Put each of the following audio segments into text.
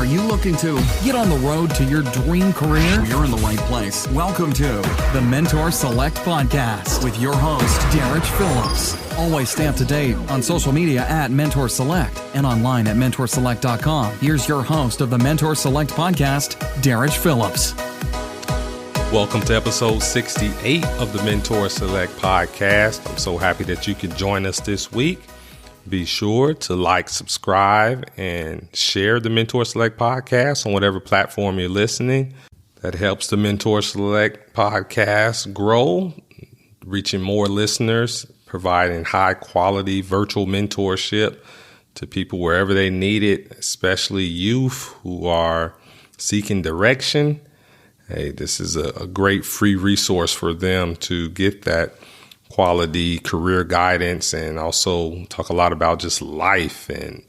Are you looking to get on the road to your dream career? You're in the right place. Welcome to the Mentor Select Podcast with your host, Derek Phillips. Always stay up to date on social media at Mentor Select and online at mentorselect.com. Here's your host of the Mentor Select Podcast, Derek Phillips. Welcome to episode 68 of the Mentor Select Podcast. I'm so happy that you could join us this week. Be sure to like, subscribe, and share the Mentor Select Podcast on whatever platform you're listening. That helps the Mentor Select Podcast grow, reaching more listeners, providing high quality virtual mentorship to people wherever they need it, especially youth who are seeking direction. Hey, this is a great free resource for them to get that quality career guidance, and also talk a lot about just life and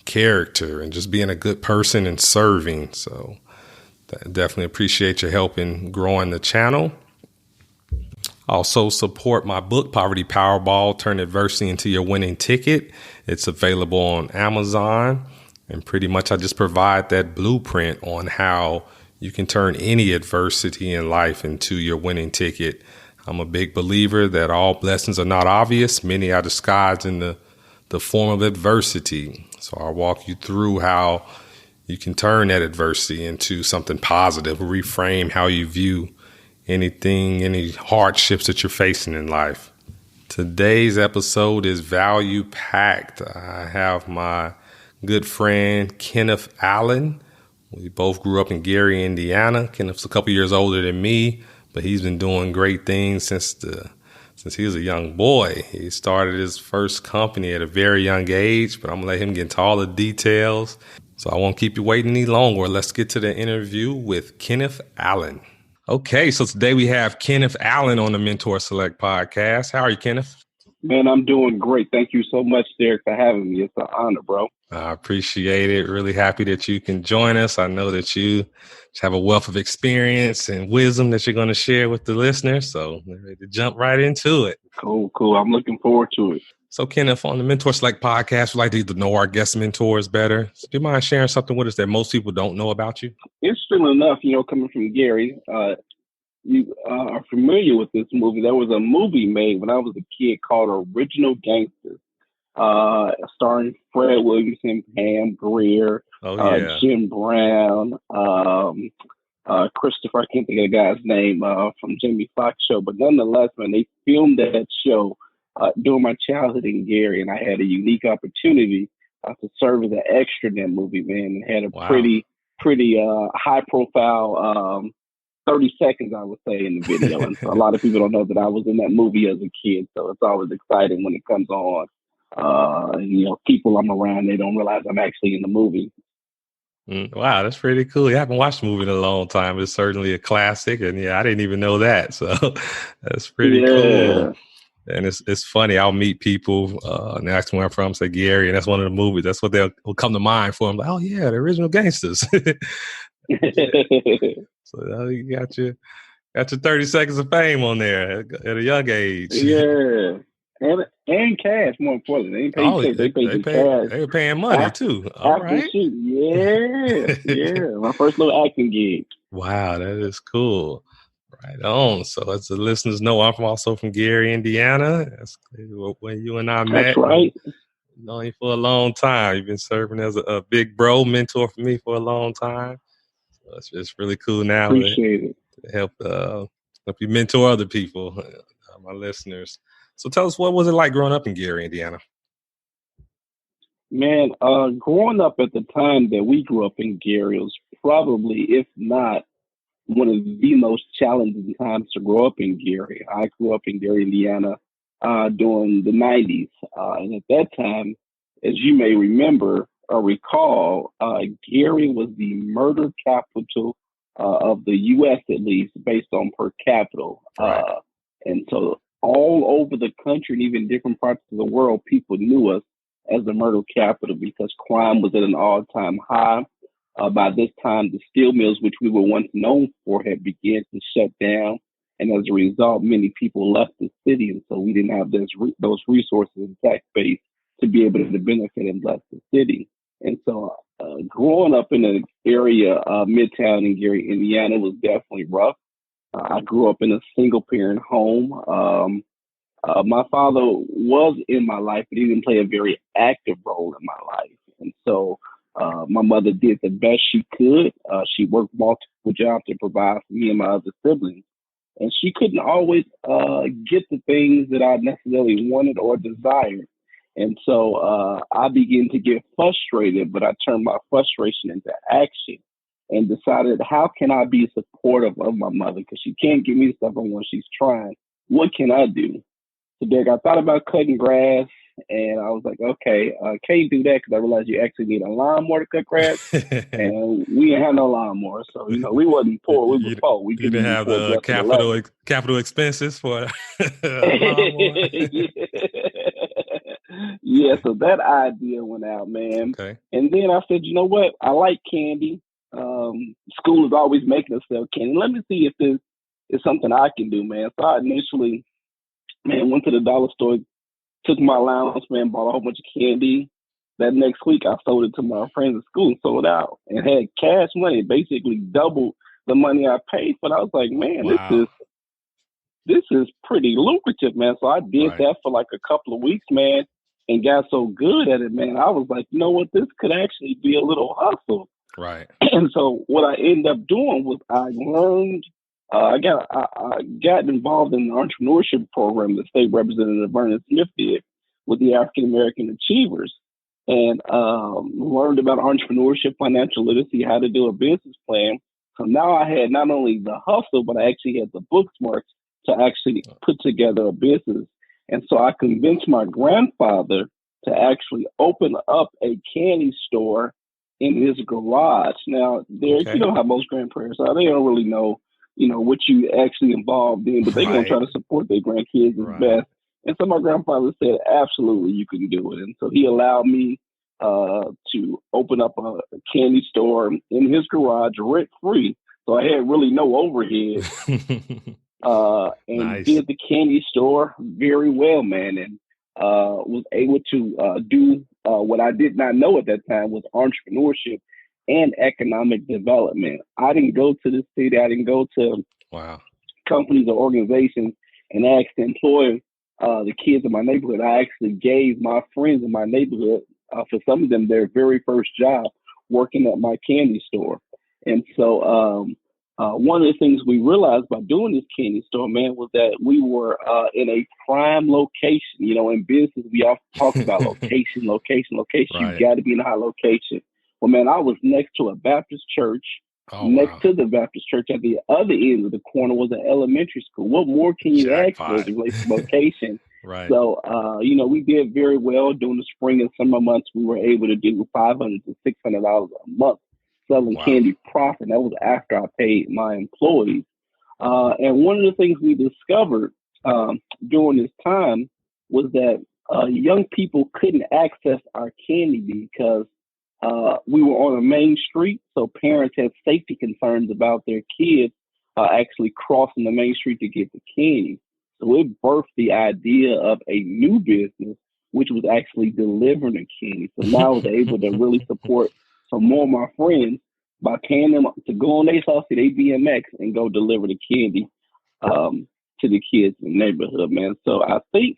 character and just being a good person and serving. So definitely appreciate your help in growing the channel. Also support my book, Poverty Powerball, Turn Adversity into Your Winning Ticket. It's available on Amazon, and pretty much I just provide that blueprint on how you can turn any adversity in life into your winning ticket. I'm a big believer that all blessings are not obvious. Many are disguised in the form of adversity. So I'll walk you through how you can turn that adversity into something positive, reframe how you view anything, any hardships that you're facing in life. Today's episode is value packed. I have my good friend, Kenneth Allen. We both grew up in Gary, Indiana. Kenneth's a couple years older than me, but he's been doing great things since he was a young boy. He started his first company at a very young age, but I'm going to let him get into all the details. So I won't keep you waiting any longer. Let's get to the interview with Kenneth Allen. Okay, so today we have Kenneth Allen on the Mentor Select Podcast. How are you, Kenneth? Man, I'm doing great. Thank you so much, Derek, for having me. It's an honor, bro. I appreciate it. Really happy that you can join us. I know that you have a wealth of experience and wisdom that you're going to share with the listeners. So we're ready to jump right into it. Cool. I'm looking forward to it. So, Kenneth, on the Mentor Select Podcast, we like to know our guest mentors better. So do you mind sharing something with us that most people don't know about you? Interestingly enough, coming from Gary, you are familiar with this movie. There was a movie made when I was a kid called Original Gangsters, starring Fred Williamson, Pam Grier, Jim Brown, Christopher, I can't think of the guy's name, from Jamie Foxx show. But nonetheless, man, they filmed that show during my childhood in Gary, and I had a unique opportunity to serve as an extra in that movie, man, and had a pretty high profile 30 seconds, I would say, in the video. And so a lot of people don't know that I was in that movie as a kid. So it's always exciting when it comes on. People I'm around, they don't realize I'm actually in the movie. Wow, that's pretty cool. I haven't watched the movie in a long time. It's certainly a classic. And I didn't even know that. So that's pretty cool. And it's funny. I'll meet people and ask them where I'm from, say Gary, and that's one of the movies. That's what will come to mind for them. Like, oh, yeah, the Original Gangsters. So you got your 30 seconds of fame on there at a young age. Yeah. And cash, more importantly. They paid cash. They were paying money too. All right. Yeah. My first little acting gig. Wow, that is cool. Right on. So as the listeners know, I'm also from Gary, Indiana. That's where you and I met. That's right. Known you for a long time. You've been serving as a big bro mentor for me for a long time. So it's really cool now. Appreciate it. To help you mentor other people, my listeners. So tell us, what was it like growing up in Gary, Indiana? Man, growing up at the time that we grew up in Gary was probably, if not, one of the most challenging times to grow up in Gary. I grew up in Gary, Indiana, during the 90s. And at that time, as you may remember or recall, Gary was the murder capital of the U.S., at least, based on per capita. Right. And so all over the country and even different parts of the world, people knew us as the murder capital because crime was at an all-time high. By this time, the steel mills, which we were once known for, had begun to shut down. And as a result, many people left the city. And so we didn't have those resources and tax base to be able to benefit and bless the city. And so growing up in an area, Midtown in Gary, Indiana, was definitely rough. I grew up in a single parent home. My father was in my life, but he didn't play a very active role in my life. And so my mother did the best she could. She worked multiple jobs to provide for me and my other siblings. And she couldn't always get the things that I necessarily wanted or desired. And so I began to get frustrated, but I turned my frustration into action and decided, how can I be supportive of my mother? Because she can't give me stuff I want. She's trying. What can I do? So, Derek, I thought about cutting grass, and I was like, okay, can't do that because I realized you actually need a lawnmower to cut grass. And we didn't have no lawnmower. So, we wasn't poor. We were poor. We didn't have the capital expenses for a lawnmower. Yeah, so that idea went out, man. Okay. And then I said, you know what? I like candy. School is always making us sell candy. Let me see if this is something I can do, man. So I initially, went to the dollar store, took my allowance, man, bought a whole bunch of candy. That next week, I sold it to my friends at school and sold out and had cash money, basically double the money I paid. But I was like, man, wow. this is pretty lucrative, man. So I did that for like a couple of weeks, man, and got so good at it, man. I was like, you know what, this could actually be a little hustle. Right. And so what I ended up doing was I learned, I got involved in the entrepreneurship program that State Representative Vernon Smith did with the African American Achievers, and learned about entrepreneurship, financial literacy, how to do a business plan. So now I had not only the hustle, but I actually had the book smarts to actually put together a business. And so I convinced my grandfather to actually open up a candy store in his garage. Now, Derek, you know how most grandparents are. They don't really know, what you actually involved in, but they're going to try to support their grandkids as best. And so my grandfather said, absolutely, you can do it. And so he allowed me to open up a candy store in his garage rent-free. So I had really no overhead. And did the candy store very well, man, and was able to do what I did not know at that time was entrepreneurship and economic development. I didn't go to the city. I didn't go to companies or organizations and ask to employ the kids in my neighborhood. I actually gave my friends in my neighborhood, for some of them, their very first job working at my candy store. And so one of the things we realized by doing this candy store, man, was that we were in a prime location. In business, we often talk about location. You got to be in a high location. Well, man, I was next to a Baptist church. Next to the Baptist church, at the other end of the corner, was an elementary school. What more can you ask for as it relates to location? So, we did very well during the spring and summer months. We were able to do $500 to $600 a month selling candy profit. That was after I paid my employees. And one of the things we discovered during this time was that young people couldn't access our candy because we were on a main street. So parents had safety concerns about their kids actually crossing the main street to get the candy. So it birthed the idea of a new business, which was actually delivering the candy. So now I was able to really support some more of my friends by paying them to go on their hustle, their BMX, and go deliver the candy to the kids in the neighborhood, man. So I think,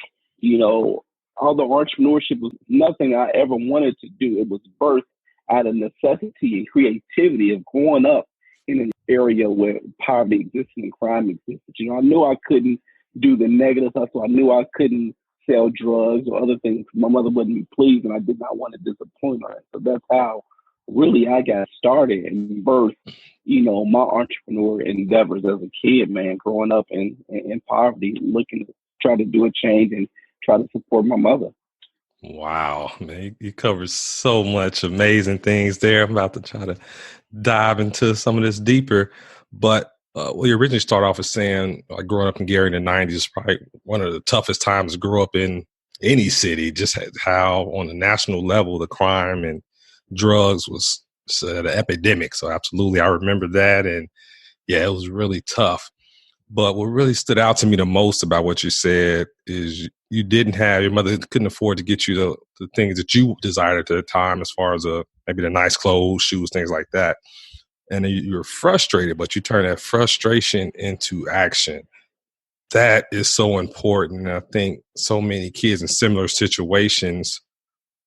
although entrepreneurship was nothing I ever wanted to do, it was birthed out of necessity and creativity of growing up in an area where poverty existed and crime existed. I knew I couldn't do the negative hustle. I knew I couldn't sell drugs or other things. My mother wouldn't be pleased, and I did not want to disappoint her. So that's how really I got started and birthed, my entrepreneur endeavors as a kid, man, growing up in poverty, looking to try to do a change and try to support my mother. Wow, man, you covered so much amazing things there. I'm about to try to dive into some of this deeper, but you originally start off as saying, like, growing up in Gary in the 90s is probably one of the toughest times to grow up in any city, just how on the national level, the crime and drugs was an epidemic. So absolutely, I remember that. And yeah, it was really tough. But what really stood out to me the most about what you said is your mother couldn't afford to get you the things that you desired at the time, as far as maybe the nice clothes, shoes, things like that. And you were frustrated, but you turn that frustration into action. That is so important. And I think so many kids in similar situations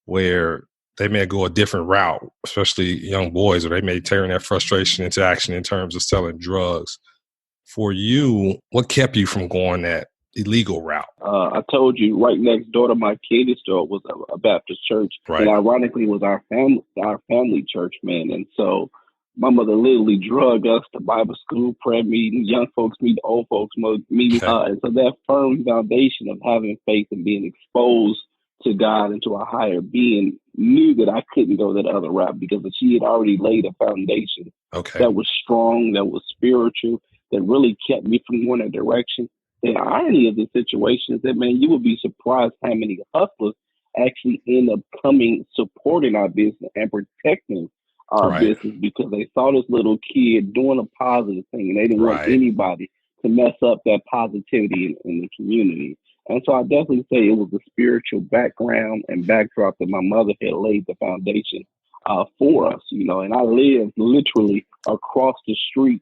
where they may go a different route, especially young boys, or they may turn that frustration into action in terms of selling drugs. For you, what kept you from going that illegal route? I told you, right next door to my Candies store was a Baptist church, Right. and ironically was our family church, man. And so my mother literally drug us to Bible school, prayer meetings, young folks meet, old folks meetings. Okay. And so that firm foundation of having faith and being exposed to God and to a higher being knew that I couldn't go that other route, because she had already laid a foundation that was strong, that was spiritual, that really kept me from going that direction. The irony of the situation is that, man, you would be surprised how many hustlers actually end up supporting our business and protecting our business, because they saw this little kid doing a positive thing, and they didn't want anybody to mess up that positivity in the community. And so I definitely say it was the spiritual background and backdrop that my mother had laid the foundation for us, and I lived literally across the street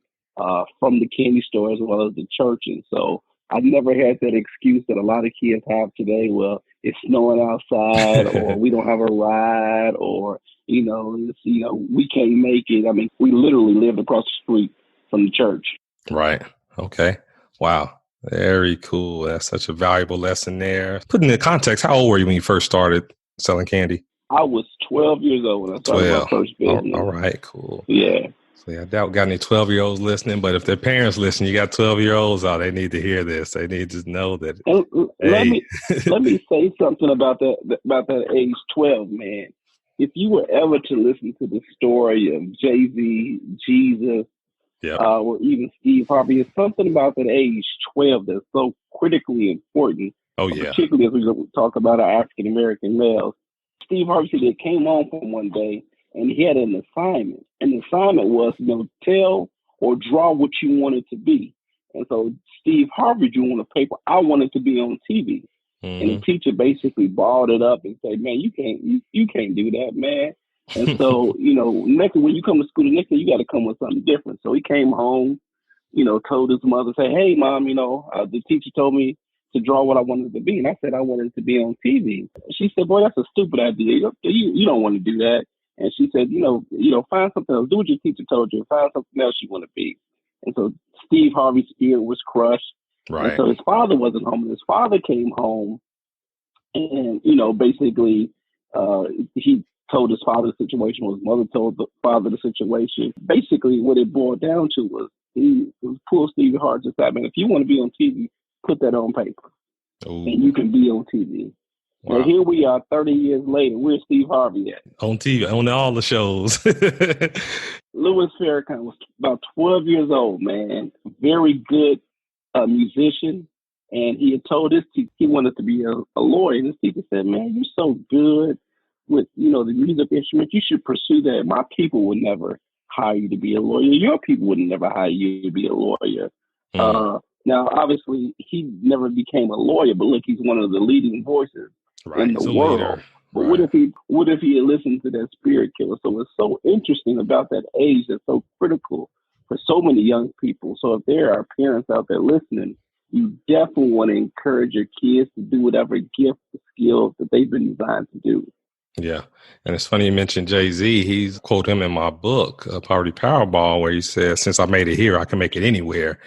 from the candy store as well as the church. And so I never had that excuse that a lot of kids have today. Well, it's snowing outside, or we don't have a ride, or, we can't make it. I mean, we literally lived across the street from the church. Right. Okay. Wow. Very cool. That's such a valuable lesson there. Put in the context, how old were you when you first started selling candy? I was 12 years old when I started my first business. All right, cool. Yeah. So I doubt got any 12-year-olds listening, but if their parents listen, you got 12-year-olds out, they need to hear this. They need to know that. Let me say something about that age 12, man. If you were ever to listen to the story of Jay-Z, Jesus, or even Steve Harvey, it's something about that age 12 that's so critically important. Oh, yeah. Particularly as we talk about our African-American males. Steve Harvey said he came home from one day and he had an assignment. And the assignment was, tell or draw what you wanted to be. And so Steve Harvey drew on a paper, I wanted to be on TV. Mm-hmm. And the teacher basically balled it up and said, man, you can't do that, man. And so, next when you come to school, the next day you got to come with something different. So he came home, told his mother, say, hey, Mom, the teacher told me to draw what I wanted to be. And I said, I wanted to be on TV. She said, boy, that's a stupid idea. You don't want to do that. And she said, find something else. Do what your teacher told you. Find something else you want to be. And so Steve Harvey's spirit was crushed. Right. And so his father wasn't home. And his father came home and, basically he told his father the situation. His mother told the father the situation. Basically, what it boiled down to was he pulled Steve Harvey aside, man, if you want to be on TV, put that on paper. Ooh. And you can be on TV. Wow. And here we are 30 years later. Where's Steve Harvey at? On TV, on all the shows. Louis Farrakhan was about 12 years old, man. Very good musician. And he had told his teacher he wanted to be a lawyer. And his teacher said, man, you're so good with, the music instrument. You should pursue that. My people would never hire you to be a lawyer. Your people would never hire you to be a lawyer. Now, obviously, he never became a lawyer, but look, he's one of the leading voices in the world. Leader. But what if he had listened to that spirit killer? So it's so interesting about that age that's so critical for so many young people. So if there are parents out there listening, you definitely want to encourage your kids to do whatever gift or skills that they've been designed to do. Yeah. And it's funny you mentioned Jay-Z. He's quote him in my book, Poverty Powerball, where he says, since I made it here, I can make it anywhere.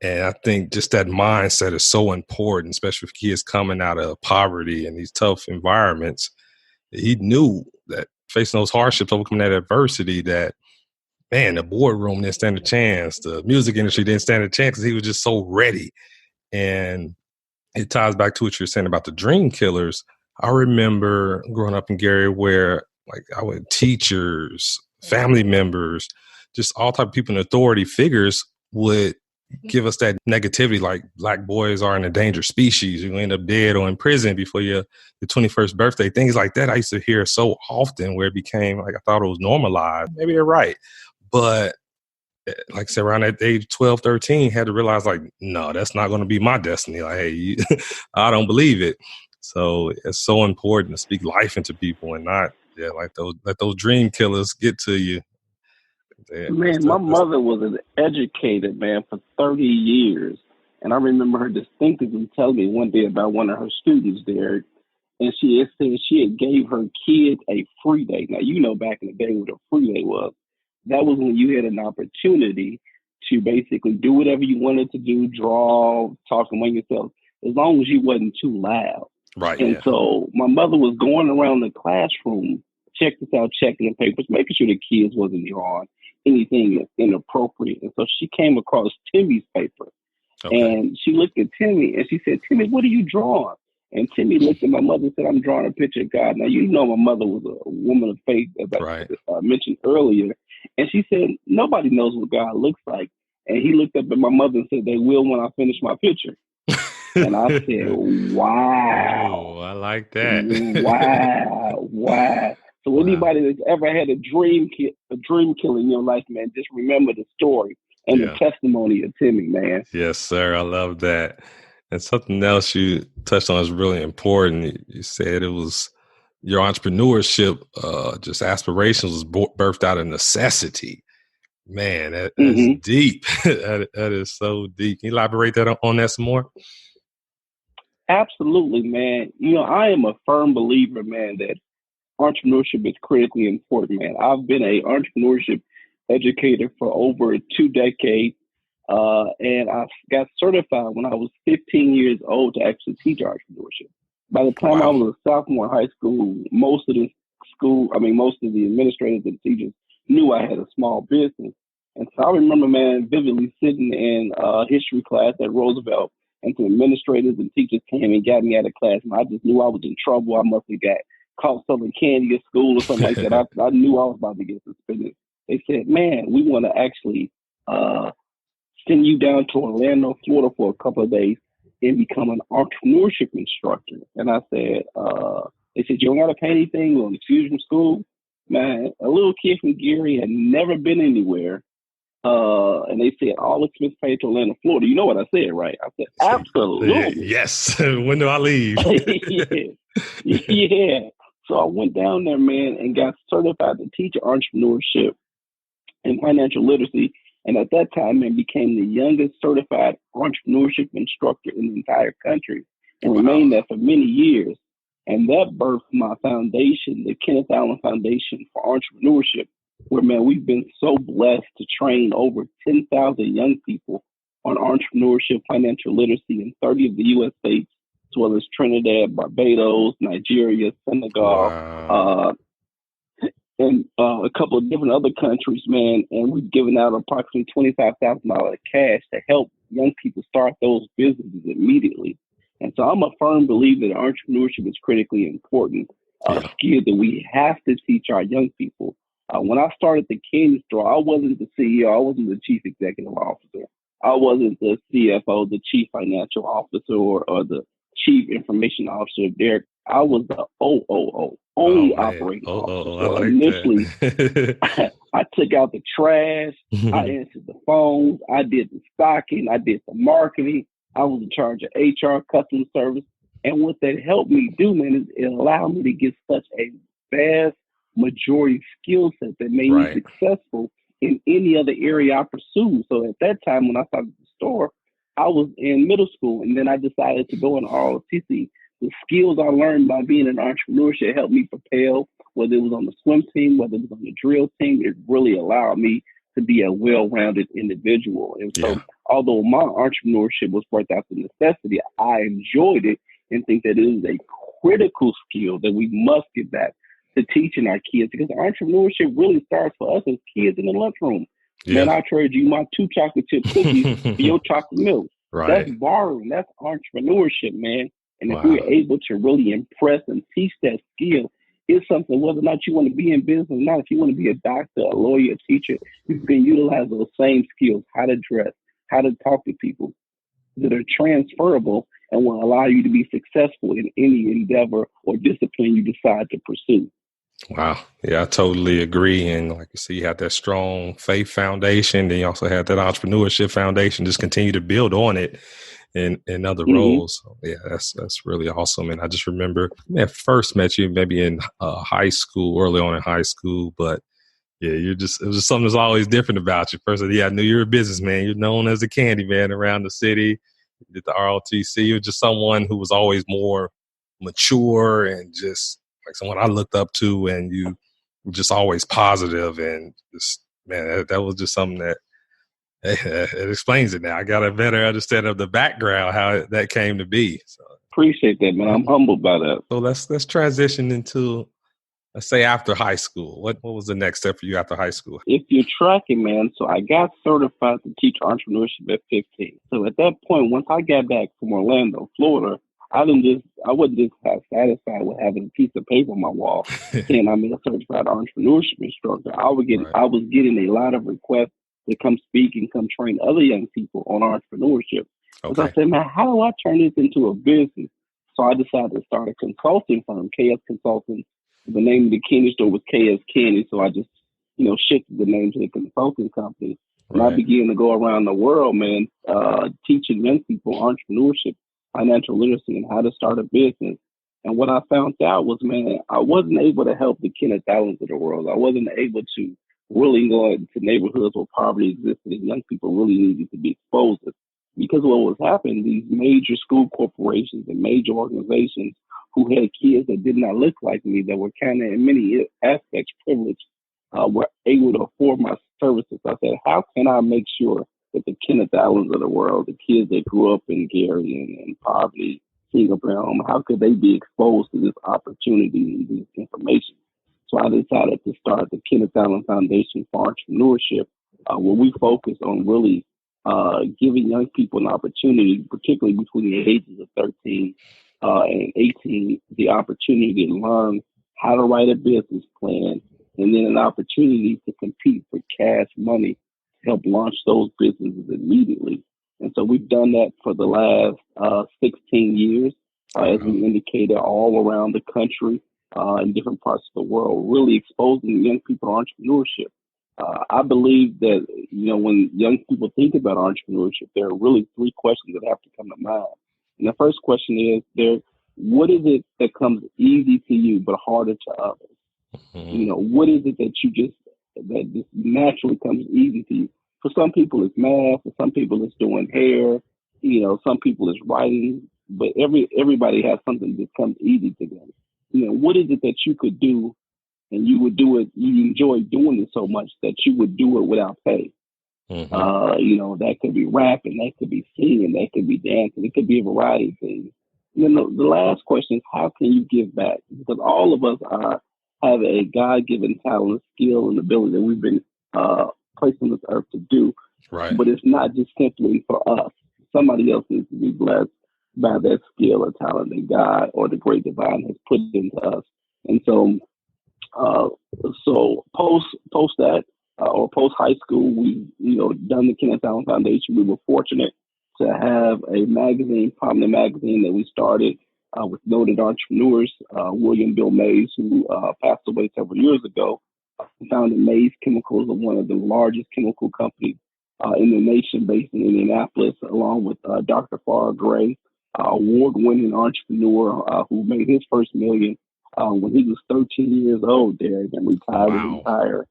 And I think just that mindset is so important, especially for kids coming out of poverty and these tough environments. He knew that facing those hardships, overcoming that adversity, that, man, the boardroom didn't stand a chance. The music industry didn't stand a chance because he was just so ready. And it ties back to what you're saying about the dream killers. I remember growing up in Gary where teachers, family members, just all type of people in authority figures would give us that negativity, like black boys are an endangered species. You end up dead or in prison before your 21st birthday. Things like that I used to hear so often where it became like I thought it was normalized. Maybe they're right. But like I said, around that age 12, 13, had to realize like, no, that's not going to be my destiny. Like, hey, I don't believe it. So it's so important to speak life into people and not, like let those dream killers get to you. Man, my mother was an educator, man, for 30 years. And I remember her distinctively telling me one day about one of her students there. And she had said she had gave her kids a free day. Now, you know, back in the day what a free day was. That was when you had an opportunity to basically do whatever you wanted to do, draw, talk among yourself, as long as you wasn't too loud. Right. And so my mother was going around the classroom, check this out, checking the papers, making sure the kids wasn't drawing anything inappropriate. And so she came across Timmy's paper. Okay. And she looked at Timmy and she said, Timmy, what are you drawing? And Timmy looked at my mother and said, I'm drawing a picture of God. Now, you know, my mother was a woman of faith, as I mentioned earlier. And she said, nobody knows what God looks like. And he looked up at my mother and said, they will when I finish my picture. And I said, wow. Oh, I like that. Wow. So anybody that's ever had a dream kill in your life, man, just remember the story and the testimony of Timmy, man. Yes, sir. I love that. And something else you touched on is really important. You said it was your entrepreneurship, just aspirations was birthed out of necessity. Man, that's deep. that is so deep. Can you elaborate on that some more? Absolutely, man. You know, I am a firm believer, man, that entrepreneurship is critically important, man. I've been an entrepreneurship educator for over 2 decades, and I got certified when I was 15 years old to actually teach entrepreneurship. By the time I was a sophomore in high school, most of the administrators and teachers knew I had a small business. And so I remember, man, vividly sitting in history class at Roosevelt, and some administrators and teachers came and got me out of class, and I just knew I was in trouble. I must have got caught selling candy at school or something like that. I knew I was about to get suspended. They said, man, we want to actually send you down to Orlando, Florida for a couple of days and become an entrepreneurship instructor. And I said, they said, you don't got to pay anything on excuse from school. Man, a little kid from G.R.E.A.T had never been anywhere. And they said, all expenses paid to Orlando, Florida. You know what I said, right? I said, absolutely. Yes. When do I leave? Yeah. So I went down there, man, and got certified to teach entrepreneurship and financial literacy. And at that time, man, became the youngest certified entrepreneurship instructor in the entire country and remained that for many years. And that birthed my foundation, the Kenneth Allen Foundation for Entrepreneurship, where, man, we've been so blessed to train over 10,000 young people on entrepreneurship, financial literacy in 30 of the U.S. states, as well as Trinidad, Barbados, Nigeria, Senegal, and a couple of different other countries, man. And we've given out approximately $25,000 cash to help young people start those businesses immediately. And so I'm a firm believer that entrepreneurship is critically important, skill that we have to teach our young people. When I started the Candies store, I wasn't the CEO. I wasn't the chief executive officer. I wasn't the CFO, the chief financial officer, or the chief information officer there. I was the OOO, only operating officer. So like initially, I took out the trash. I answered the phones. I did the stocking. I did the marketing. I was in charge of HR, customer service. And what that helped me do, man, is it allowed me to get such a vast majority skill set that made me successful in any other area I pursued. So at that time, when I started the store, I was in middle school, and then I decided to go in ROTC. The skills I learned by being an entrepreneur should help me propel, whether it was on the swim team, whether it was on the drill team. It really allowed me to be a well-rounded individual. And so although my entrepreneurship was worth out the necessity, I enjoyed it and think that it is a critical skill that we must get back to teaching our kids, because entrepreneurship really starts for us as kids in the lunchroom. Man, I trade you my 2 chocolate chip cookies for your chocolate milk. That's borrowing. That's entrepreneurship, man. And if we're able to really impress and teach that skill, it's something, whether or not you want to be in business or not, if you want to be a doctor, a lawyer, a teacher, you can utilize those same skills, how to dress, how to talk to people, that are transferable and will allow you to be successful in any endeavor or discipline you decide to pursue. Wow. Yeah, I totally agree. And like you see, you have that strong faith foundation. Then you also have that entrepreneurship foundation. Just continue to build on it in other Hmm. roles. So, yeah, that's really awesome. And I just remember I first met you maybe in high school, early on in high school. But yeah, it was just something that's always different about you. First, yeah, I knew you were a businessman. You're known as the candy man around the city. You did the ROTC. You're just someone who was always more mature and just like someone I looked up to, and you were just always positive and just, man, that was just something that it explains it now. I got a better understanding of the background, how that came to be. So, Appreciate that, man. I'm humbled by that. so let's transition into, let's say, after high school. What was the next step for you after high school? If you're tracking, man, so I got certified to teach entrepreneurship at 15. So at that point, once I got back from Orlando, Florida, I wasn't just satisfied with having a piece of paper on my wall saying I'm a certified entrepreneurship instructor. Right. I was getting a lot of requests to come speak and come train other young people on entrepreneurship. Okay. So I said, man, how do I turn this into a business? So I decided to start a consulting firm, KS Consultants. The name of the candy store was KS Candies, so I just shifted the name to the consulting company. And I began to go around the world, man, teaching young people entrepreneurship, financial literacy, and how to start a business. And what I found out was, man, I wasn't able to help the Kenneth Allens of the world. I wasn't able to really go into neighborhoods where poverty existed and young people really needed to be exposed to. Because what was happening, these major school corporations and major organizations who had kids that did not look like me, that were kind of in many aspects privileged, were able to afford my services. I said, how can I make sure that the Kenneth Allens of the world, the kids that grew up in Gary and poverty, single parent home, how could they be exposed to this opportunity and this information? So I decided to start the Kenneth Allen Foundation for Entrepreneurship, where we focus on really giving young people an opportunity, particularly between the ages of 13 and 18, the opportunity to learn how to write a business plan, and then an opportunity to compete for cash money to help launch those businesses immediately. And so we've done that for the last 16 years, as we indicated, all around the country, in different parts of the world, really exposing young people to entrepreneurship. I believe that, when young people think about entrepreneurship, there are really three questions that have to come to mind. And the first question is, what is it that comes easy to you but harder to others? Mm-hmm. What is it that that just naturally comes easy to you? For some people, it's math. For some people, it's doing hair. Some people it's writing. But everybody has something that comes easy to them. What is it that you could do, and you would do it? You enjoy doing it so much that you would do it without pay. Mm-hmm. That could be rapping, that could be singing, that could be dancing, it could be a variety of things. The last question is, how can you give back? Because all of us have a God-given talent, skill, and ability that we've been placed on this earth to do. Right. But it's not just simply for us. Somebody else needs to be blessed by that skill or talent that God or the great divine has put into us. And so, post that, or post high school, we, done the Kenneth Allen Foundation. We were fortunate to have a magazine, prominent magazine that we started with noted entrepreneurs, William Bill Mays, who passed away several years ago, founded Mays Chemicals, one of the largest chemical companies in the nation, based in Indianapolis, along with Dr. Farrah, award-winning entrepreneur who made his first million when he was 13 years old, Derek, and retired his entire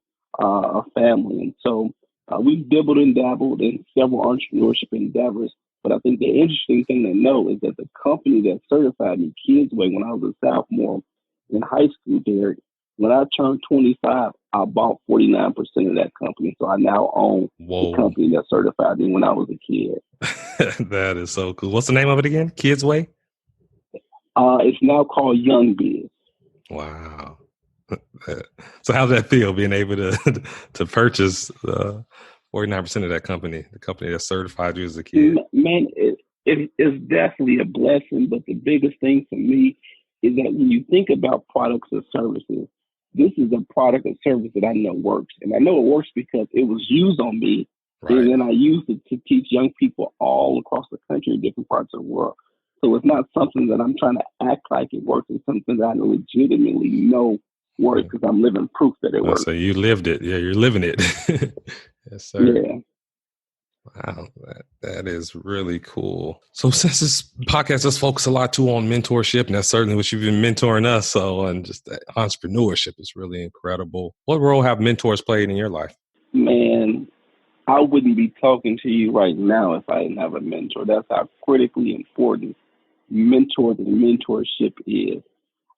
family. And so we've dibbled and dabbled in several entrepreneurship endeavors. But I think the interesting thing to know is that the company that certified me, Kidsway, when I was a sophomore in high school, Derek, when I turned 25, I bought 49% of that company. So I now own the company that certified me when I was a kid. That is so cool. What's the name of it again? Kidsway? It's now called Young Biz. Wow. So how does that feel, being able to purchase 49% of that company, the company that certified you as a kid? Man, it is definitely a blessing. But the biggest thing for me is that when you think about products or services, this is a product or service that I know works. And I know it works because it was used on me. Right. And then I used it to teach young people all across the country in different parts of the world. So it's not something that I'm trying to act like it works. It's something that I legitimately know work because I'm living proof that it works. So you lived it. Yeah, you're living it. Yes, sir. Yeah. Wow, that is really cool. So since this podcast does focus a lot too on mentorship, and that's certainly what you've been mentoring us, so and just that entrepreneurship is really incredible. What role have mentors played in your life? Man, I wouldn't be talking to you right now if I didn't have a mentor. That's how critically important mentor and mentorship is.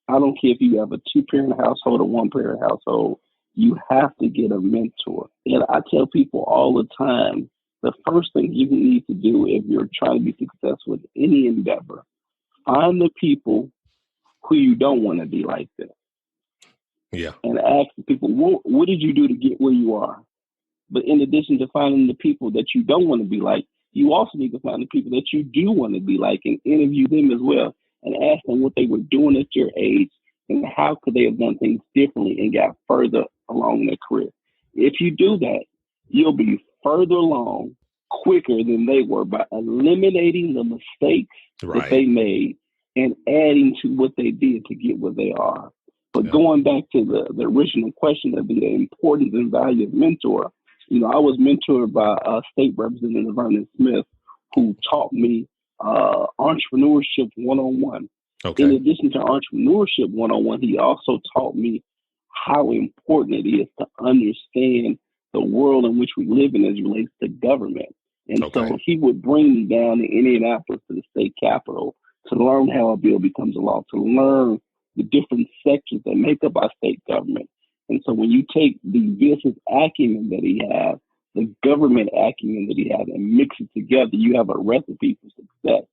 I don't care if you have a 2-parent household or 1-parent household, you have to get a mentor. And I tell people all the time, the first thing you need to do if you're trying to be successful in any endeavor, find the people who you don't want to be like them. Yeah. And ask the people, what did you do to get where you are? But in addition to finding the people that you don't want to be like, you also need to find the people that you do want to be like and interview them as well and ask them what they were doing at your age and how could they have done things differently and got further along in their career. If you do that, you'll be further along quicker than they were by eliminating the mistakes that they made and adding to what they did to get where they are. But going back to the original question of the importance and value of mentor, you know, I was mentored by State Representative Vernon Smith, who taught me entrepreneurship 101. Okay. In addition to entrepreneurship 101, he also taught me how important it is to understand the world in which we live in as it relates to government. And so he would bring me down to Indianapolis to the state capitol to learn how a bill becomes a law, to learn the different sections that make up our state government. And so when you take the business acumen that he has, the government acumen that he has, and mix it together, you have a recipe for success.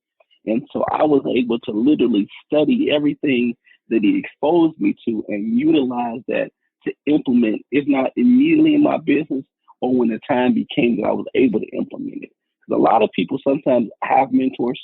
And so I was able to literally study everything that he exposed me to and utilize that to implement, if not immediately in my business, or when the time became that I was able to implement it. Because a lot of people sometimes have mentors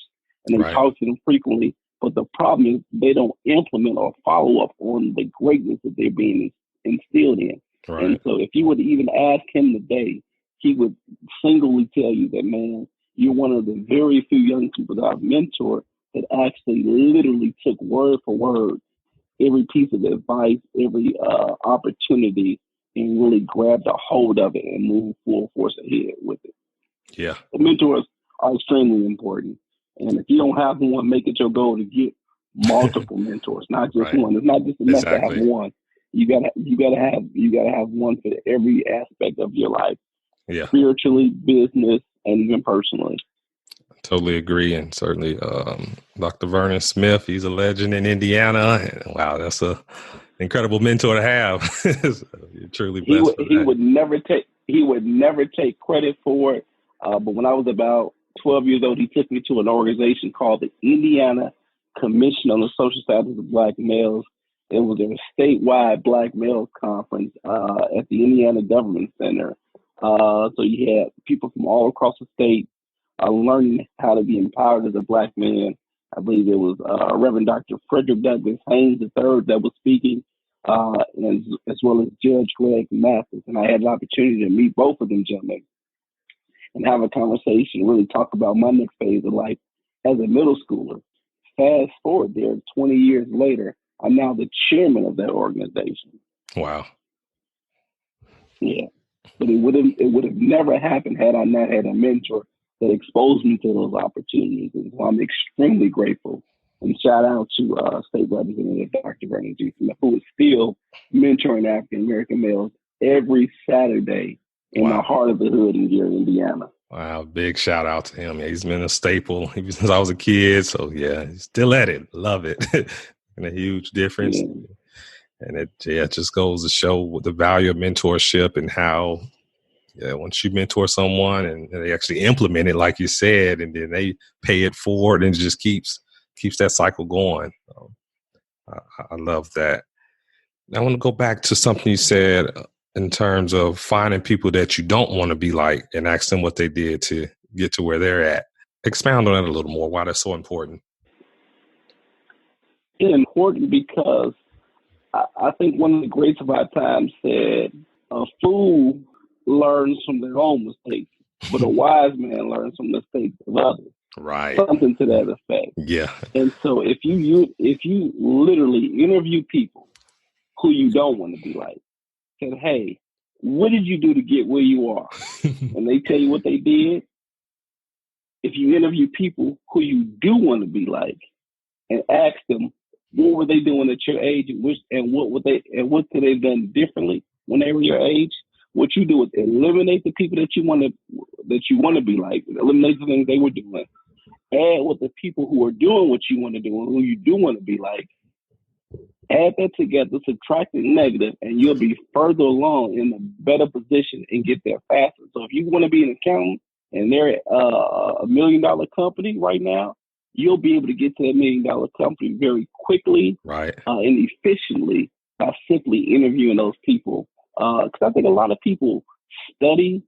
and they talk to them frequently, but the problem is they don't implement or follow up on the greatness that they're being instilled in. And so if you were to even ask him today, he would singly tell you that, man, you're one of the very few young people that I've mentored that actually literally took word for word every piece of advice, every opportunity, and really grabbed a hold of it and moved full force ahead with it. Yeah. The mentors are extremely important. And if you don't have one, make it your goal to get multiple mentors, not just one. It's not just enough to have one. You gotta have one for every aspect of your life. Yeah. Spiritually, business, and even personally. Totally agree. And certainly Dr. Vernon Smith, he's a legend in Indiana. And wow, that's a incredible mentor to have. So you're truly blessed. He would never take credit for it. But when I was about 12 years old, he took me to an organization called the Indiana Commission on the Social Status of Black Males. It was a statewide Black males conference at the Indiana Government Center. So you had people from all across the state learning how to be empowered as a Black man. I believe it was Reverend Dr. Frederick Douglass Haynes III that was speaking, and as well as Judge Greg Mathis. And I had the opportunity to meet both of them gentlemen and have a conversation, really talk about my next phase of life as a middle schooler. Fast forward there, 20 years later, I'm now the chairman of that organization. Wow. Yeah. But it would have never happened had I not had a mentor that exposed me to those opportunities. And so I'm extremely grateful. And shout out to State Representative Dr. Vernon G. Smith, who is still mentoring African American males every Saturday in the heart of the hood in Gary, Indiana. Wow, big shout out to him. He's been a staple since I was a kid. So yeah, he's still at it. Love it. And a huge difference. Yeah. And it just goes to show the value of mentorship and how once you mentor someone and they actually implement it, like you said, and then they pay it forward and it just keeps that cycle going. I love that. I want to go back to something you said in terms of finding people that you don't want to be like and ask them what they did to get to where they're at. Expound on that a little more, why that's so important. It's important because I think one of the greats of our time said, a fool learns from their own mistakes, but a wise man learns from the mistakes of others. Right. Something to that effect. Yeah. And so if you literally interview people who you don't want to be like. Said, hey, what did you do to get where you are? And they tell you what they did. If you interview people who you do want to be like and ask them, what were they doing at your age and what could they have done differently when they were your age? What you do is eliminate the people that you want to be like, eliminate the things they were doing, add with the people who are doing what you want to do and who you do want to be like. Add that together, subtract the negative, and you'll be further along in a better position and get there faster. So if you want to be an accountant and they're a $1 million company right now, you'll be able to get to that $1 million company very quickly, right, and efficiently by simply interviewing those people. Because I think a lot of people study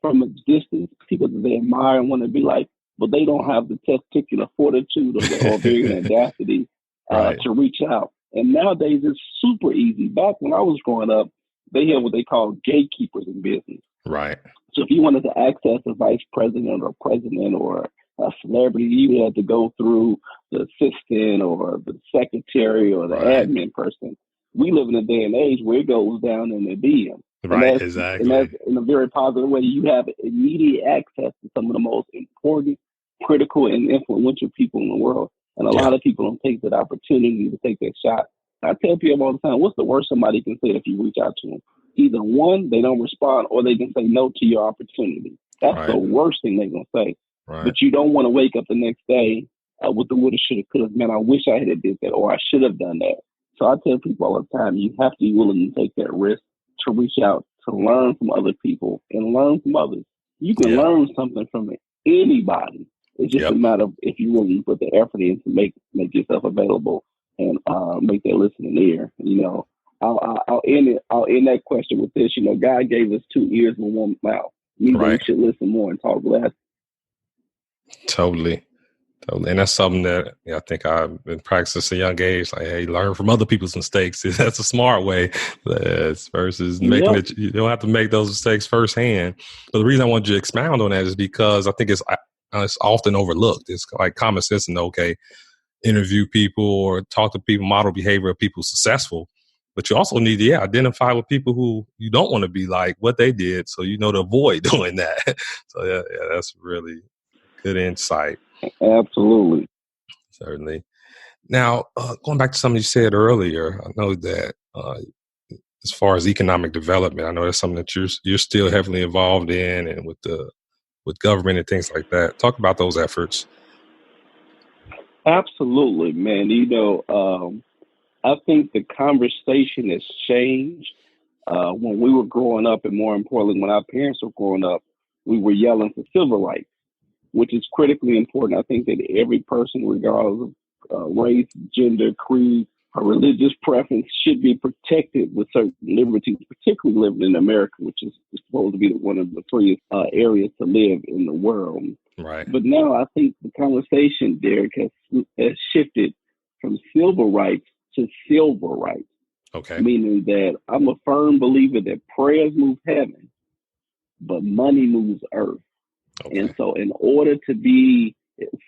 from a distance, people that they admire and want to be like, but they don't have the testicular fortitude or the ovarian audacity to reach out. And nowadays it's super easy. Back when I was growing up, they had what they call gatekeepers in business. Right. So if you wanted to access a vice president or president or a celebrity, you had to go through the assistant or the secretary or the admin person. We live in a day and age where it goes down in the DM. Right, exactly. And that's in a very positive way. You have immediate access to some of the most important, critical, and influential people in the world. And a lot of people don't take that opportunity to take that shot. I tell people all the time, what's the worst somebody can say if you reach out to them? Either one, they don't respond, or they can say no to your opportunity. That's the worst thing they're going to say. Right. But you don't want to wake up the next day with the woulda, shoulda, coulda. Man, I wish I had did that, or I should have done that. So I tell people all the time, you have to be willing to take that risk to reach out, to learn from other people and learn from others. You can learn something from anybody. It's just a matter of if you really put the effort in to make yourself available and make that listening ear. You know, I'll end that question with this. You know, God gave us 2 ears and 1 mouth. We should listen more and talk less. Totally. And that's something that I think I've been practicing since a young age. Like, hey, learn from other people's mistakes. That's a smart way versus making it. You don't have to make those mistakes firsthand. But the reason I wanted you to expound on that is because I think it's often overlooked. It's like common sense and okay, interview people or talk to people, model behavior of people successful. But you also need to identify with people who you don't want to be like what they did, so you know to avoid doing that. So that's really good insight. Absolutely. Certainly. Now, going back to something you said earlier, I know that as far as economic development, I know that's something that you're still heavily involved in, and with government and things like that. Talk about those efforts. Absolutely, man. You know, I think the conversation has changed. When we were growing up, and more importantly, when our parents were growing up, we were yelling for civil rights, which is critically important. I think that every person, regardless of race, gender, creed, or religious preference, should be protected with certain liberties, particularly living in America, which is supposed to be one of the freest areas to live in the world. Right. But now I think the conversation, Derek, has shifted from civil rights to silver rights. Okay. Meaning that I'm a firm believer that prayers move heaven, but money moves earth. Okay. And so in order to be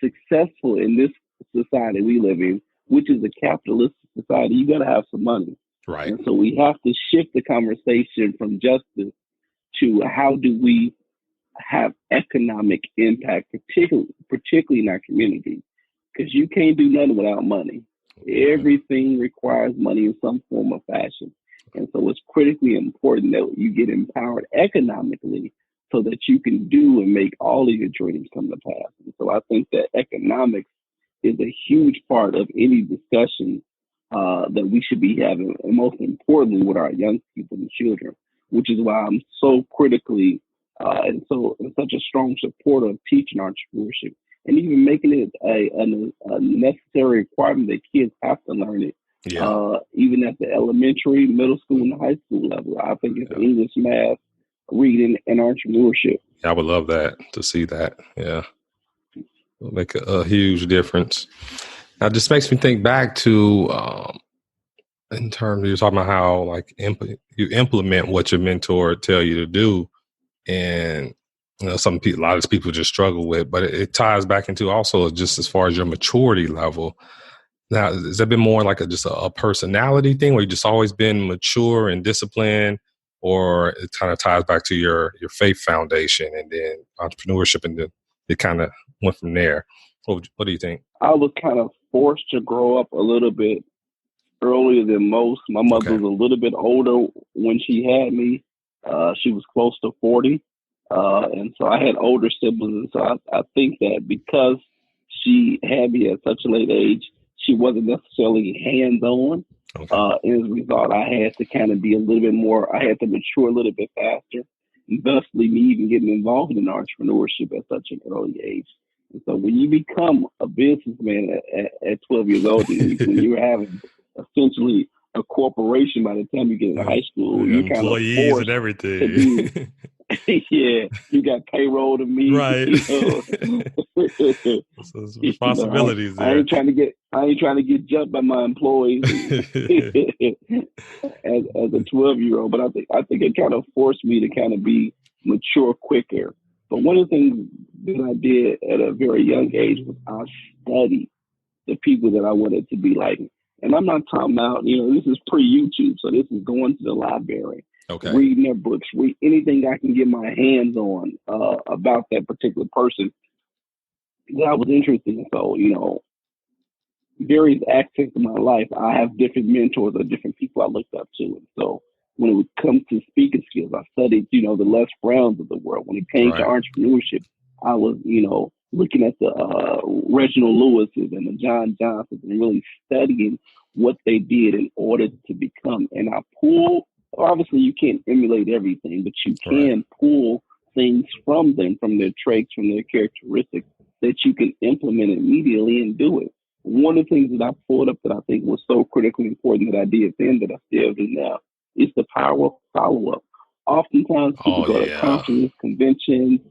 successful in this society we live in, which is a capitalistic society, you got to have some money. Right. And so we have to shift the conversation from justice to how do we have economic impact, particularly in our community, because you can't do nothing without money. Everything requires money in some form or fashion. And so it's critically important that you get empowered economically so that you can do and make all of your dreams come to pass. And so I think that economics is a huge part of any discussion that we should be having, and most importantly with our young people and children, which is why I'm so critically and such a strong supporter of teaching entrepreneurship and even making it a necessary requirement that kids have to learn it, even at the elementary, middle school, and high school level. I think it's English, math, reading, and entrepreneurship. I would love that, to see that. Yeah. It'll make a huge difference. Now, it just makes me think back to, in terms of you're talking about how like you implement what your mentor tell you to do. And, you know, a lot of people just struggle with, but it ties back into also just as far as your maturity level. Now, has that been more like just a personality thing where you just always been mature and disciplined, or it kind of ties back to your faith foundation and then entrepreneurship, and then it kind of went from there? What do you think? I was kind of forced to grow up a little bit earlier than most. My mother Okay. was a little bit older when she had me. She was close to 40. And so I had older siblings. And so I think that because she had me at such a late age, she wasn't necessarily hands-on. Okay. As a result, I had to kind of be a little bit more, I had to mature a little bit faster, and thusly me even getting involved in entrepreneurship at such an early age. And so when you become a businessman at 12 years old, and when you're having essentially a corporation by the time you get into high school, you're kind of employees and forced everything. to do. Yeah, you got payroll to meet. Right. You know. So it's responsibilities I there. ain't trying to get jumped by my employees as a 12-year-old. But I think it kind of forced me to kind of be mature quicker. But one of the things that I did at a very young age was I studied the people that I wanted to be like. And I'm not talking about, this is pre-YouTube, so this is going to the library, Okay. reading their books, read anything I can get my hands on about that particular person that I was interested in. So, various aspects of my life, I have different mentors or different people I looked up to. And so when it would come to speaking skills, I studied, the Les Browns of the world. When it came to entrepreneurship, I was, looking at the Reginald Lewis's and the John Johnsons and really studying what they did in order to become. And I obviously you can't emulate everything, but you can pull things from them, from their traits, from their characteristics that you can implement immediately and do it. One of the things that I pulled up that I think was so critically important that I did then that I still do now is the power of follow-up. Oftentimes people go to conferences, conventions,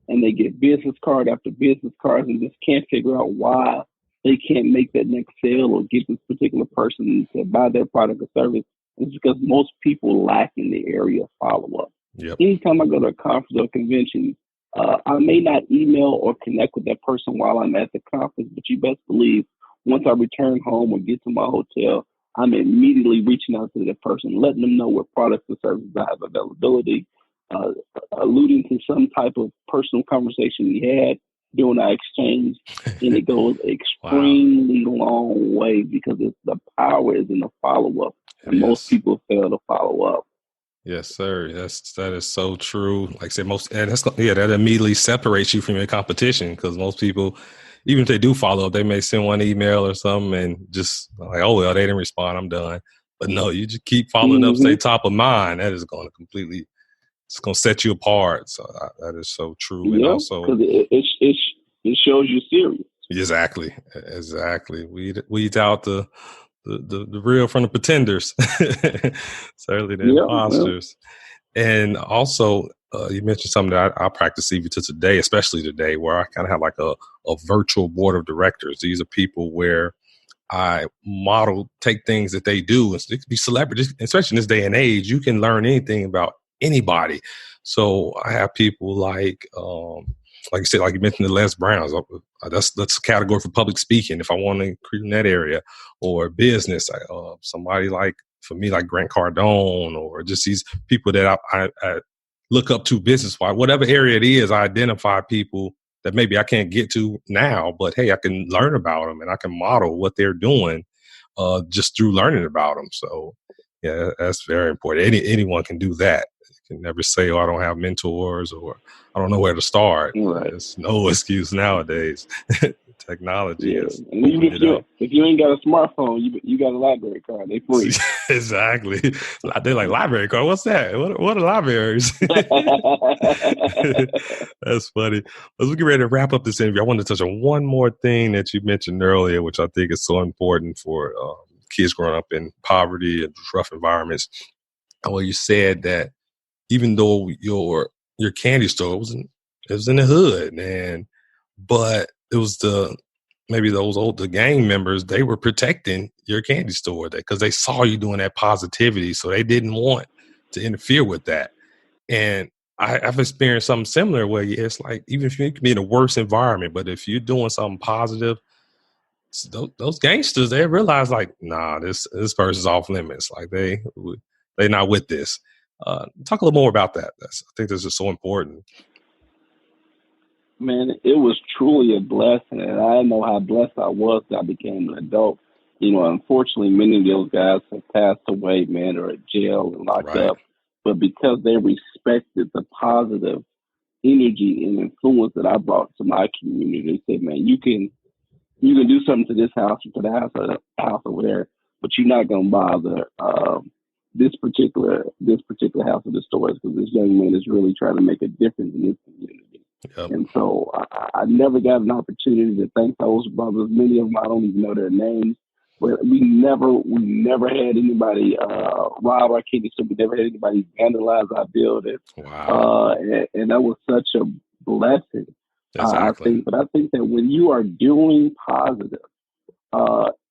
and they get business card after business card and just can't figure out why they can't make that next sale or get this particular person to buy their product or service. It's because most people lack in the area of follow-up. Yep. Anytime I go to a conference or a convention, I may not email or connect with that person while I'm at the conference, but you best believe once I return home or get to my hotel, I'm immediately reaching out to that person, letting them know what products or services I have availability, alluding to some type of personal conversation we had during our exchange. And it goes extremely long way because the power is in the follow-up. And most people fail to follow up. Yes, sir. That is so true. Like I said, that immediately separates you from your competition, because most people, even if they do follow up, they may send one email or something and just like, oh well, they didn't respond, I'm done. But no, you just keep following up, stay top of mind. That is going to it's going to set you apart. So that is so true. Yeah, and also because it shows you serious. Exactly. Weed out the real from the pretenders. Certainly the imposters. And also, you mentioned something that I practice even to today, especially today, where I kind of have like a virtual board of directors. These are people where I take things that they do. It could be celebrities, especially in this day and age. You can learn anything about anybody. So I have people like you said, like you mentioned, the Les Browns. That's a category for public speaking. If I want to increase in that area, or business, somebody like, for me, like Grant Cardone, or just these people that I look up to business-wise. Whatever area it is, I identify people that maybe I can't get to now, but hey, I can learn about them and I can model what they're doing just through learning about them. So yeah, that's very important. Anyone can do that. You can never say, oh, I don't have mentors, or I don't know where to start. Right. There's no excuse nowadays. Technology is if you ain't got a smartphone, you got a library card. They free. Exactly. They're like, library card? What's that? What are libraries? That's funny. As we get ready to wrap up this interview, I want to touch on one more thing that you mentioned earlier, which I think is so important for kids growing up in poverty and rough environments. Well, you said that even though your candy store was in the hood, but it was maybe those older gang members, they were protecting your candy store because they saw you doing that positivity, so they didn't want to interfere with that. And I've experienced something similar where it's like, even if you can be in a worse environment, but if you're doing something positive, those gangsters, they realize like, nah, this person's off limits. Like they not with this. Talk a little more about that. I think this is so important. Man, it was truly a blessing, and I know how blessed I was that I became an adult. Unfortunately, many of those guys have passed away, man, or at jail and locked up. But because they respected the positive energy and influence that I brought to my community, they said, man, you can do something to this house or to the house over there, but you're not going to bother this particular house or the stores, because this young man is really trying to make a difference in this community. Yep. And so I never got an opportunity to thank those brothers. Many of them, I don't even know their names. But we never had anybody rob our kidneys. So we never had anybody vandalize our building. Wow. And that was such a blessing. Exactly. I think that when you are doing positive,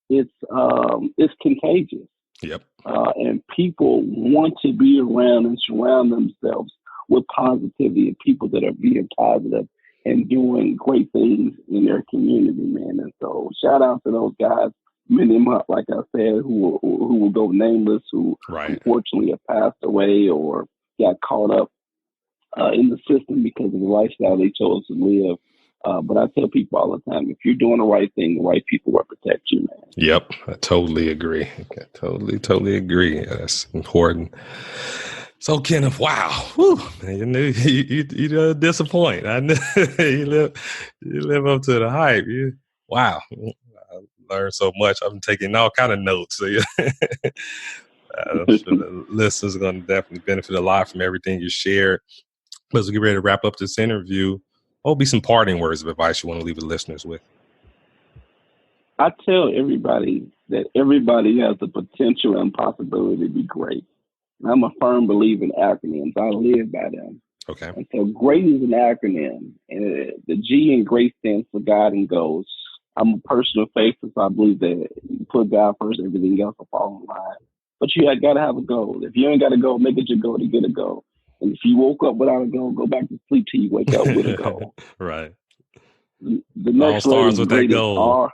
it's contagious. Yep. And people want to be around and surround themselves with positivity and people that are being positive and doing great things in their community, man. And so shout out to those guys. Many of them, like I said, who will go nameless, who unfortunately have passed away or got caught up in the system because of the lifestyle they chose to live. But I tell people all the time, if you're doing the right thing, the right people will protect you, man. Yep, I totally agree. I totally agree. That's important. So Kenneth, wow, whew, man, you disappoint. I knew you live up to the hype. Wow. I learned so much. I'm taking all kind of notes. So I'm sure the listeners are going to definitely benefit a lot from everything you shared. But as we get ready to wrap up this interview, what will be some parting words of advice you want to leave the listeners with? I tell everybody that everybody has the potential and possibility to be great. I'm a firm believer in acronyms. I live by them. Okay. And so GREAT is an acronym. And the G in GREAT stands for God and Goals. I'm a person of faith, so I believe that you put God first, everything else will fall in line. But you got to have a goal. If you ain't got a goal, make it your goal to get a goal. And if you woke up without a goal, go back to sleep till you wake up with a goal. Right. The next all starts with that goal. R.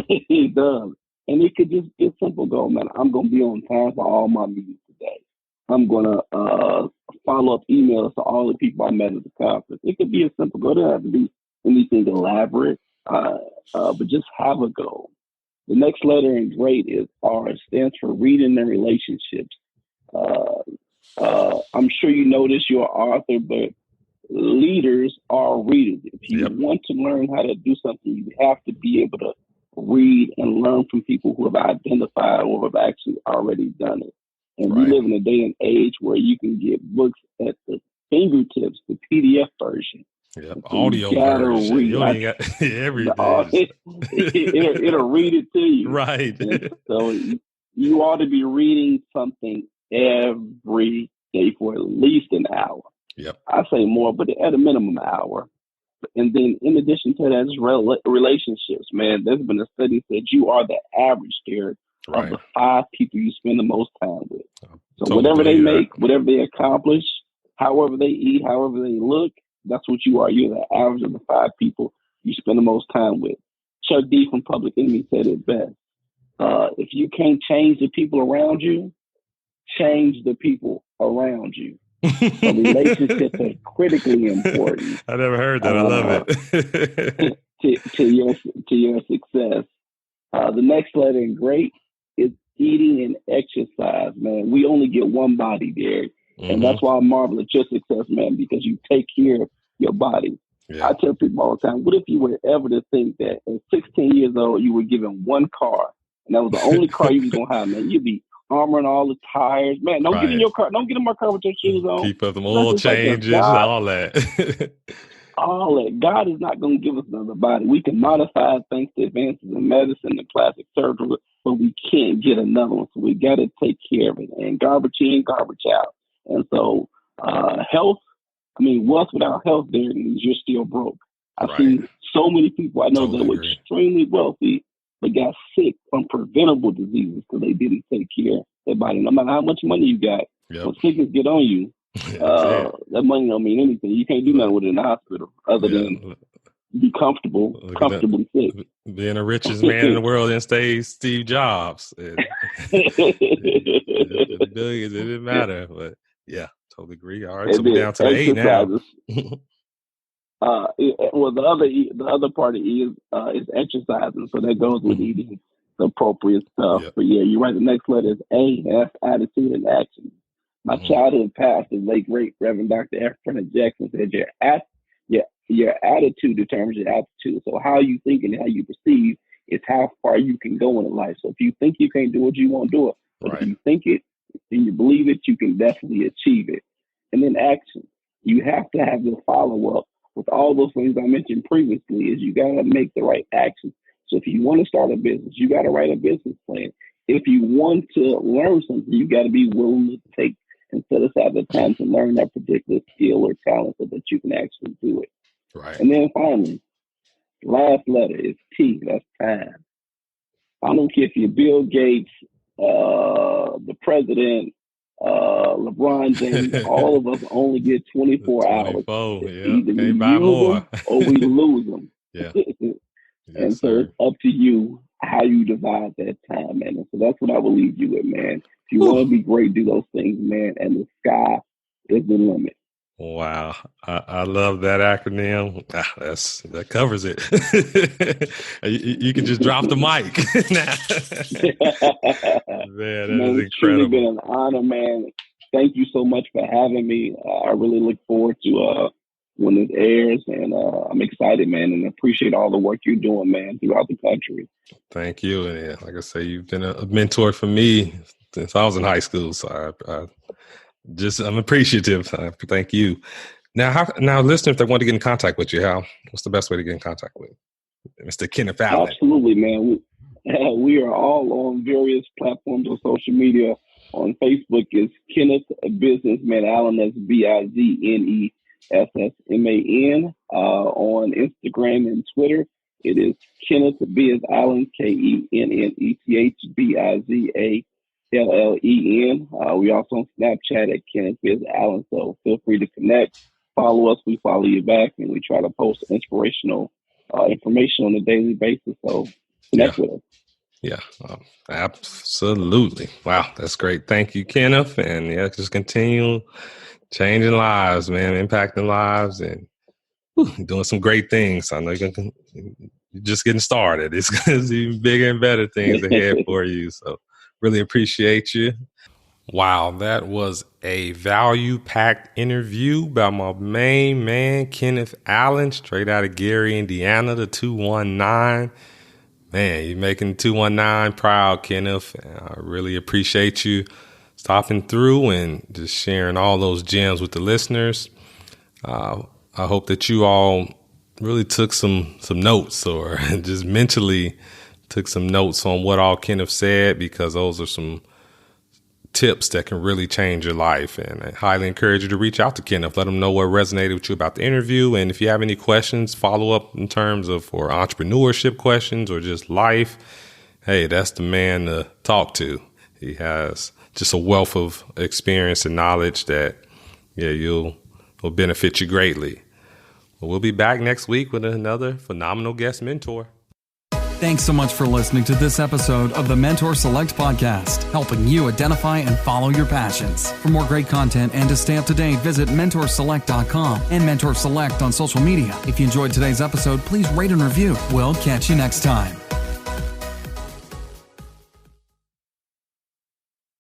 It does. And it could just be a simple goal, man. I'm going to be on time for all my meetings today. I'm going to follow up emails to all the people I met at the conference. It could be a simple goal. It doesn't have to be anything elaborate, but just have a goal. The next letter in GREAT is R. It stands for reading and relationships. I'm sure you notice you're an author, but leaders are readers. If you want to learn how to do something, you have to be able to read and learn from people who have identified or have actually already done it. And we live in a day and age where you can get books at the fingertips, the PDF version. Yep, audio version. Read. You only got everything. It'll read it to you. Right. And so you ought to be reading something every day for at least an hour. Yep. I say more, but at a minimum an hour. And then in addition to that, is relationships, man. There's been a study that you are the average there of the 5 people you spend the most time with. So whatever they make, whatever they accomplish, however they eat, however they look, that's what you are. You're the average of the 5 people you spend the most time with. Chuck D from Public Enemy said it best. If you can't change the people around you, change the people around you. So relationships are critically important. I never heard that. I love it. to your success. The next letter in GREAT is eating and exercise, man. We only get one body, Derek. And that's why I marvel at your success, man, because you take care of your body. Yeah. I tell people all the time, what if you were ever to think that at 16 years old, you were given one car, and that was the only car you was going to have, man? You'd be armoring all the tires. Man, don't get in your car. Don't get in my car with your shoes on. Keep up them oil changes, all that. All that. God is not going to give us another body. We can modify thanks to advances in medicine and plastic surgery, but we can't get another one. So we got to take care of it. And garbage in, garbage out. And so health, wealth without health, there means you're still broke. I've seen so many people I know that were extremely wealthy, but got sick from preventable diseases because they didn't take care of their body. No matter how much money you got, when sickness get on you, that money don't mean anything. You can't do nothing with it in the hospital other than be comfortably sick. Being the richest man in the world and stay Steve Jobs. Billions, it didn't matter. But yeah, totally agree. All right, so we're down to the 8 now. Well, the other part is exercising, so that goes with eating the appropriate stuff. Yep. But yeah, you're right. The next letter is A. That's attitude and action. My childhood pastor, late great Reverend Dr. Efren Jackson, said your attitude determines your aptitude. So how you think and how you perceive is how far you can go in life. So if you think you can't do it, you won't do it. But if you think it and you believe it, you can definitely achieve it. And then action. You have to have the follow-up with all those things I mentioned previously. Is you got to make the right action. So if you want to start a business, you got to write a business plan. If you want to learn something, you got to be willing to take and set aside the time to learn that particular skill or talent so that you can actually do it. Right. And then finally, last letter is T. That's time. I don't care if you're Bill Gates, the president, LeBron James, all of us only get 24 hours. Either we use them or we lose them. Yeah. And so it's up to you how you divide that time, man. And so that's what I will leave you with, man. If you want to be great, do those things, man. And the sky is the limit. Wow. I love that acronym. That covers it. you can just drop the mic. Man, that is incredible. It's truly been an honor, man. Thank you so much for having me. I really look forward to when it airs, and I'm excited, man, and appreciate all the work you're doing, man, throughout the country. Thank you. And like I say, you've been a mentor for me since I was in high school. So I'm appreciative. Thank you. Now, listeners, if they want to get in contact with you, what's the best way to get in contact with Mr. Kenneth Allen? Absolutely, man. We are all on various platforms on social media. On Facebook, it's Kenneth Biznessman Allen. That's Biznessman. On Instagram and Twitter, it is Kenneth Biz Allen, Kenneth Allen. We also on Snapchat at Kenneth Biz Allen. So feel free to connect, follow us. We follow you back, and we try to post inspirational information on a daily basis. So connect with us. Yeah, absolutely. Wow, that's great. Thank you, Kenneth. And just continue changing lives, man, impacting lives, and doing some great things. I know you're just getting started. It's going to be even bigger and better things ahead for you. So really appreciate you. Wow, that was a value-packed interview by my main man, Kenneth Allen, straight out of Gary, Indiana, the 219. Man, you're making 219 proud, Kenneth. I really appreciate you stopping through and just sharing all those gems with the listeners. I hope that you all really took some notes, or just mentally took some notes on what all Kenneth said, because those are some tips that can really change your life. And I highly encourage you to reach out to Kenneth. Let him know what resonated with you about the interview. And if you have any questions, follow up in terms of for entrepreneurship questions or just life, hey, that's the man to talk to. He has just a wealth of experience and knowledge that, will benefit you greatly. Well, we'll be back next week with another phenomenal guest mentor. Thanks so much for listening to this episode of the Mentor Select podcast, helping you identify and follow your passions. For more great content and to stay up to date, visit mentorselect.com and Mentor Select on social media. If you enjoyed today's episode, please rate and review. We'll catch you next time.